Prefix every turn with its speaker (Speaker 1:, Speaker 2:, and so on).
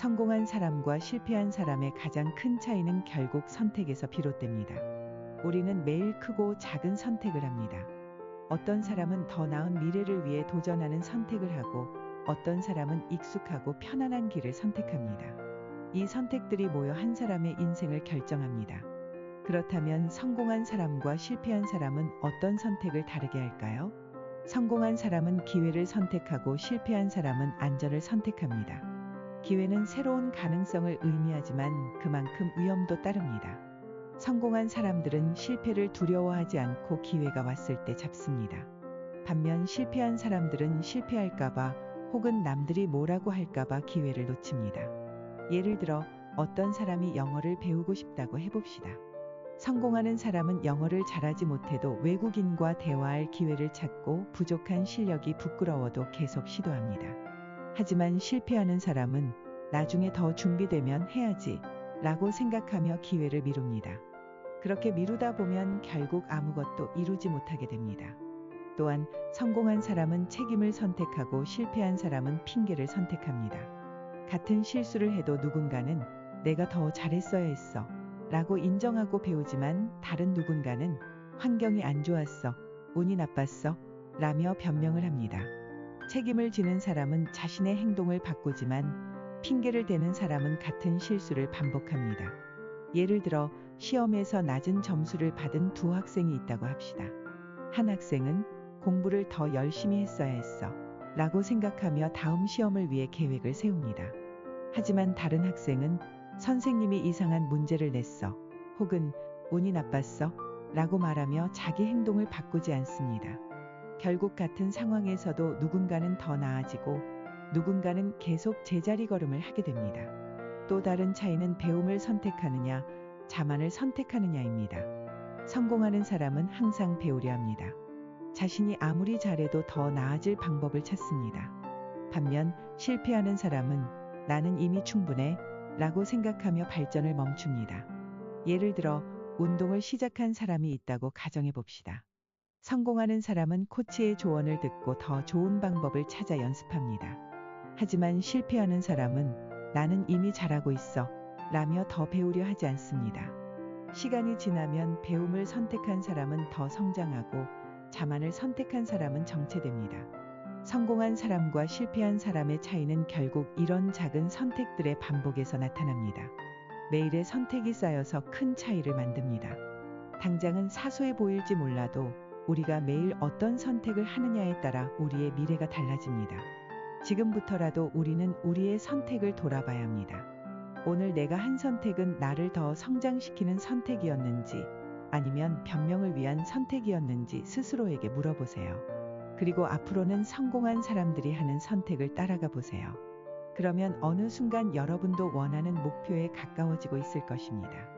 Speaker 1: 성공한 사람과 실패한 사람의 가장 큰 차이는 결국 선택에서 비롯됩니다. 우리는 매일 크고 작은 선택을 합니다. 어떤 사람은 더 나은 미래를 위해 도전하는 선택을 하고 어떤 사람은 익숙하고 편안한 길을 선택합니다. 이 선택들이 모여 한 사람의 인생을 결정합니다. 그렇다면 성공한 사람과 실패한 사람은 어떤 선택을 다르게 할까요? 성공한 사람은 기회를 선택하고 실패한 사람은 안전을 선택합니다. 기회는 새로운 가능성을 의미하지만 그만큼 위험도 따릅니다. 성공한 사람들은 실패를 두려워하지 않고 기회가 왔을 때 잡습니다. 반면 실패한 사람들은 실패할까봐 혹은 남들이 뭐라고 할까봐 기회를 놓칩니다. 예를 들어 어떤 사람이 영어를 배우고 싶다고 해봅시다. 성공하는 사람은 영어를 잘하지 못해도 외국인과 대화할 기회를 찾고 부족한 실력이 부끄러워도 계속 시도합니다. 하지만 실패하는 사람은 나중에 더 준비되면 해야지 라고 생각하며 기회를 미룹니다. 그렇게 미루다 보면 결국 아무것도 이루지 못하게 됩니다. 또한 성공한 사람은 책임을 선택하고 실패한 사람은 핑계를 선택합니다. 같은 실수를 해도 누군가는 내가 더 잘했어야 했어 라고 인정하고 배우지만 다른 누군가는 환경이 안 좋았어, 운이 나빴어 라며 변명을 합니다. 책임을 지는 사람은 자신의 행동을 바꾸지만 핑계를 대는 사람은 같은 실수를 반복합니다. 예를 들어 시험에서 낮은 점수를 받은 두 학생이 있다고 합시다. 한 학생은 공부를 더 열심히 했어야 했어 라고 생각하며 다음 시험을 위해 계획을 세웁니다. 하지만 다른 학생은 선생님이 이상한 문제를 냈어 혹은 운이 나빴어 라고 말하며 자기 행동을 바꾸지 않습니다. 결국 같은 상황에서도 누군가는 더 나아지고 누군가는 계속 제자리 걸음을 하게 됩니다. 또 다른 차이는 배움을 선택하느냐, 자만을 선택하느냐입니다. 성공하는 사람은 항상 배우려 합니다. 자신이 아무리 잘해도 더 나아질 방법을 찾습니다. 반면 실패하는 사람은 나는 이미 충분해 라고 생각하며 발전을 멈춥니다. 예를 들어 운동을 시작한 사람이 있다고 가정해 봅시다. 성공하는 사람은 코치의 조언을 듣고 더 좋은 방법을 찾아 연습합니다. 하지만 실패하는 사람은 나는 이미 잘하고 있어 라며 더 배우려 하지 않습니다. 시간이 지나면 배움을 선택한 사람은 더 성장하고 자만을 선택한 사람은 정체됩니다. 성공한 사람과 실패한 사람의 차이는 결국 이런 작은 선택들의 반복에서 나타납니다. 매일의 선택이 쌓여서 큰 차이를 만듭니다. 당장은 사소해 보일지 몰라도 우리가 매일 어떤 선택을 하느냐에 따라 우리의 미래가 달라집니다. 지금부터라도 우리는 우리의 선택을 돌아봐야 합니다. 오늘 내가 한 선택은 나를 더 성장시키는 선택이었는지 아니면 변명을 위한 선택이었는지 스스로에게 물어보세요. 그리고 앞으로는 성공한 사람들이 하는 선택을 따라가 보세요. 그러면 어느 순간 여러분도 원하는 목표에 가까워지고 있을 것입니다.